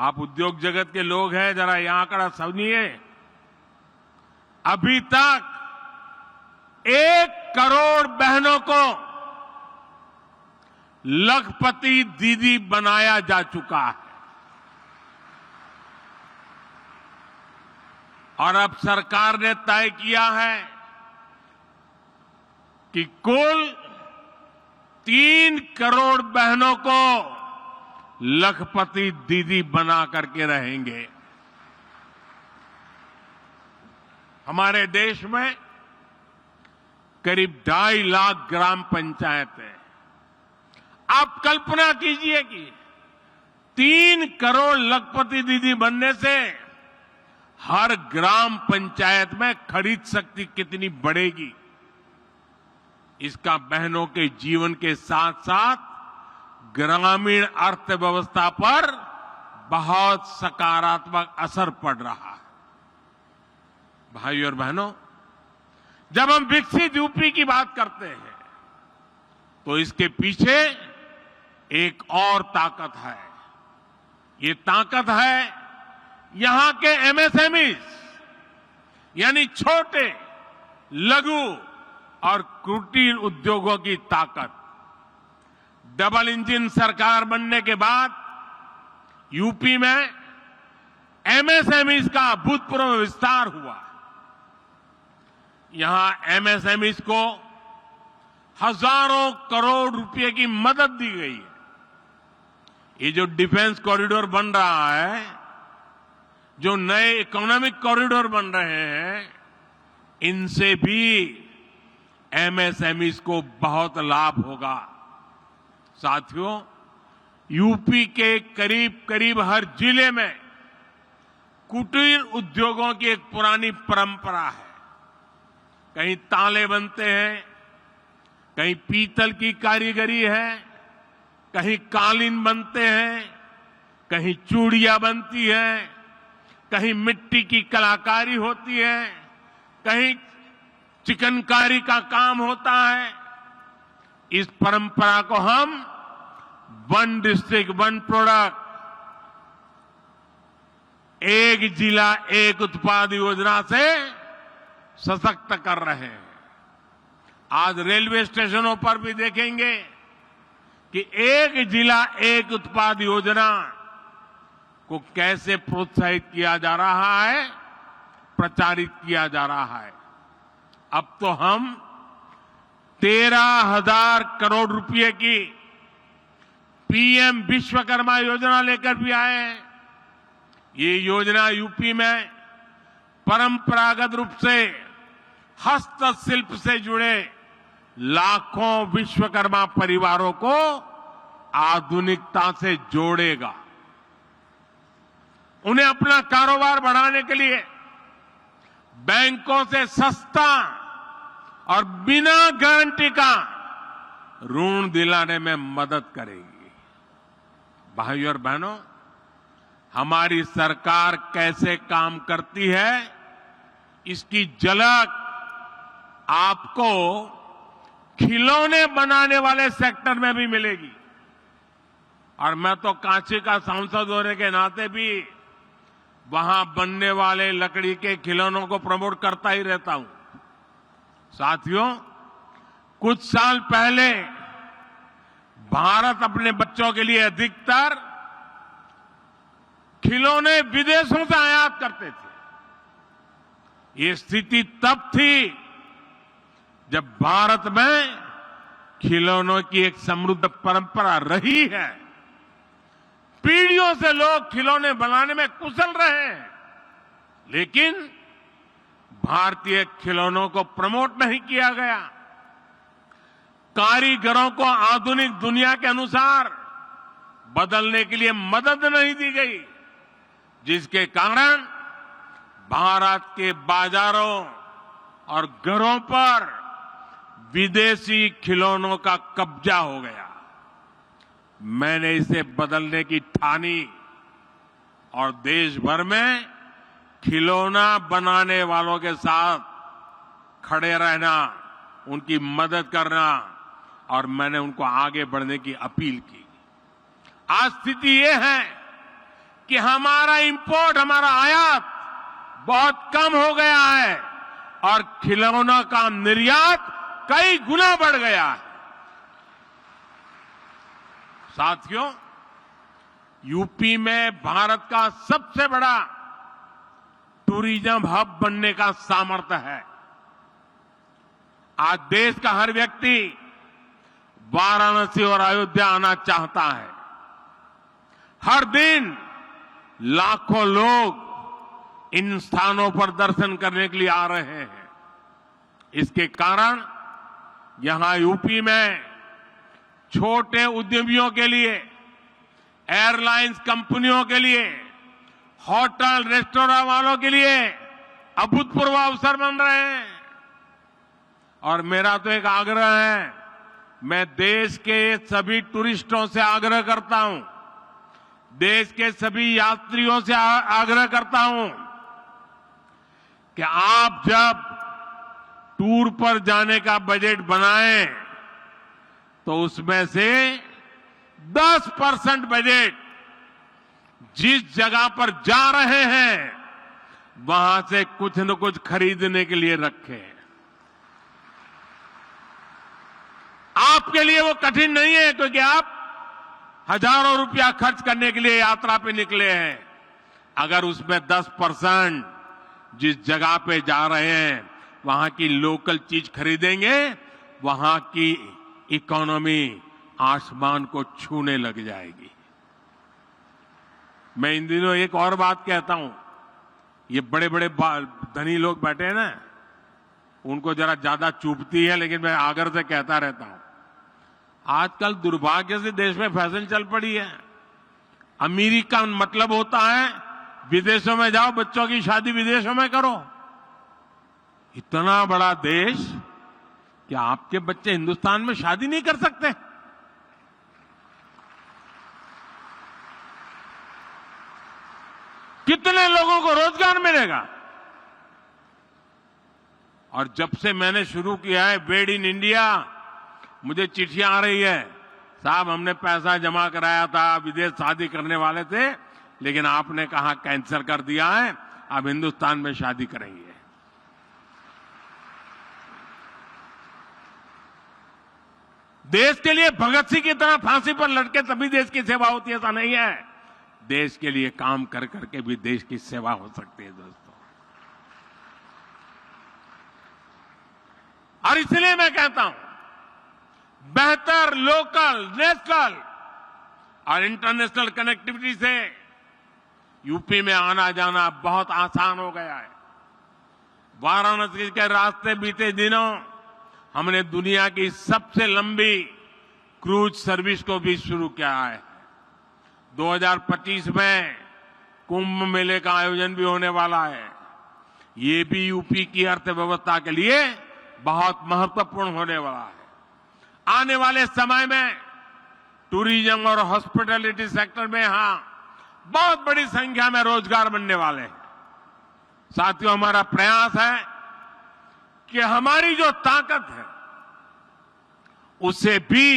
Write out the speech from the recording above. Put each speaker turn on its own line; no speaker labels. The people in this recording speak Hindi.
आप उद्योग जगत के लोग हैं, जरा यह आंकड़ा समझिए। अभी तक 1 करोड़ बहनों को लखपति दीदी बनाया जा चुका है। और अब सरकार ने तय किया है कि कुल 3 करोड़ बहनों को लखपति दीदी बना करके रहेंगे। हमारे देश में करीब 2.5 लाख ग्राम पंचायतें। आप कल्पना कीजिए कि 3 करोड़ लखपति दीदी बनने से हर ग्राम पंचायत में खरीद शक्ति कितनी बढ़ेगी। इसका बहनों के जीवन के साथ साथ ग्रामीण अर्थव्यवस्था पर बहुत सकारात्मक असर पड़ रहा है। भाइयों और बहनों, जब हम विकसित यूपी की बात करते हैं तो इसके पीछे एक और ताकत है। ये ताकत है यहां के एमएसएमई, यानी छोटे, लघु और कुटीर उद्योगों की ताकत। डबल इंजन सरकार बनने के बाद यूपी में एमएसएमई का अभूतपूर्व विस्तार हुआ। यहां एमएसएमई को हजारों करोड़ रुपए की मदद दी गई है। ये जो डिफेंस कॉरिडोर बन रहा है, जो नए इकोनॉमिक कॉरिडोर बन रहे हैं, इनसे भी एमएसएमई को बहुत लाभ होगा। साथियों, यूपी के करीब करीब हर जिले में कुटीर उद्योगों की एक पुरानी परंपरा है। कहीं ताले बनते हैं, कहीं पीतल की कारीगरी है, कहीं कालीन बनते हैं, कहीं चूड़ियां बनती हैं, कहीं मिट्टी की कलाकारी होती है, कहीं चिकनकारी का काम होता है। इस परंपरा को हम वन डिस्ट्रिक्ट वन प्रोडक्ट, एक जिला एक उत्पाद योजना से सशक्त कर रहे हैं। आज रेलवे स्टेशनों पर भी देखेंगे कि एक जिला एक उत्पाद योजना को कैसे प्रोत्साहित किया जा रहा है, प्रचारित किया जा रहा है। अब तो हम 13,000 करोड़ रुपए की पीएम विश्वकर्मा योजना लेकर भी आए हैं। ये योजना यूपी में परंपरागत रूप से हस्तशिल्प से जुड़े लाखों विश्वकर्मा परिवारों को आधुनिकता से जोड़ेगा। उन्हें अपना कारोबार बढ़ाने के लिए बैंकों से सस्ता और बिना गारंटी का ऋण दिलाने में मदद करेगी। भाइयों और बहनों, हमारी सरकार कैसे काम करती है, इसकी झलक आपको खिलौने बनाने वाले सेक्टर में भी मिलेगी। और मैं तो कांची का सांसद होने के नाते भी वहां बनने वाले लकड़ी के खिलौनों को प्रमोट करता ही रहता हूं। साथियों, कुछ साल पहले भारत अपने बच्चों के लिए अधिकतर खिलौने विदेशों से आयात करते थे। ये स्थिति तब थी जब भारत में खिलौनों की एक समृद्ध परंपरा रही है। पीढ़ियों से लोग खिलौने बनाने में कुशल रहे हैं, लेकिन भारतीय खिलौनों को प्रमोट नहीं किया गया। कारीगरों को आधुनिक दुनिया के अनुसार बदलने के लिए मदद नहीं दी गई, जिसके कारण भारत के बाजारों और घरों पर विदेशी खिलौनों का कब्जा हो गया। मैंने इसे बदलने की ठानी और देश भर में खिलौना बनाने वालों के साथ खड़े रहना, उनकी मदद करना और मैंने उनको आगे बढ़ने की अपील की। आज स्थिति ये है कि हमारा इंपोर्ट, हमारा आयात बहुत कम हो गया है और खिलौनों का निर्यात कई गुना बढ़ गया है। साथियों, यूपी में भारत का सबसे बड़ा टूरिज्म हब बनने का सामर्थ्य है। आज देश का हर व्यक्ति वाराणसी और अयोध्या आना चाहता है। हर दिन लाखों लोग इन स्थानों पर दर्शन करने के लिए आ रहे हैं। इसके कारण यहां यूपी में छोटे उद्यमियों के लिए, एयरलाइंस कंपनियों के लिए, होटल रेस्टोरेंट वालों के लिए अभूतपूर्व अवसर बन रहे हैं। और मेरा तो एक आग्रह है, मैं देश के सभी टूरिस्टों से आग्रह करता हूं, देश के सभी यात्रियों से आग्रह करता हूं कि आप जब टूर पर जाने का बजट बनाएं तो उसमें से 10% बजट जिस जगह पर जा रहे हैं वहां से कुछ न कुछ खरीदने के लिए रखें। आपके लिए वो कठिन नहीं है, क्योंकि आप हजारों रुपया खर्च करने के लिए यात्रा पे निकले हैं। अगर उसमें 10% जिस जगह पे जा रहे हैं वहां की लोकल चीज खरीदेंगे, वहां की इकोनॉमी आसमान को छूने लग जाएगी। मैं इन दिनों एक और बात कहता हूं, ये बड़े बड़े धनी लोग बैठे हैं ना, उनको जरा ज्यादा चुभती है, लेकिन मैं आग्रह से कहता रहता हूं। आजकल दुर्भाग्य से देश में फैशन चल पड़ी है, अमीरी का मतलब होता है विदेशों में जाओ, बच्चों की शादी विदेशों में करो। इतना बड़ा देश, क्या आपके बच्चे हिंदुस्तान में शादी नहीं कर सकते? कितने लोगों को रोजगार मिलेगा? और जब से मैंने शुरू किया है मेड इन इंडिया, मुझे चिट्ठियां आ रही है, साहब हमने पैसा जमा कराया था, विदेश शादी करने वाले थे, लेकिन आपने कहा कैंसिल कर दिया है, अब हिंदुस्तान में शादी करेंगे। देश के लिए भगत सिंह की तरह फांसी पर लटके तभी देश की सेवा होती है, ऐसा नहीं है। देश के लिए काम कर करके भी देश की सेवा हो सकती है दोस्तों। और इसलिए मैं कहता हूं, बेहतर लोकल, नेशनल और इंटरनेशनल कनेक्टिविटी से यूपी में आना जाना बहुत आसान हो गया है। वाराणसी के रास्ते बीते दिनों हमने दुनिया की सबसे लंबी क्रूज सर्विस को भी शुरू किया है। 2025 में कुंभ मेले का आयोजन भी होने वाला है। ये भी यूपी की अर्थव्यवस्था के लिए बहुत महत्वपूर्ण होने वाला है। आने वाले समय में टूरिज्म और हॉस्पिटैलिटी सेक्टर में यहां बहुत बड़ी संख्या में रोजगार बनने वाले हैं। साथियों, हमारा प्रयास है कि हमारी जो ताकत है उसे भी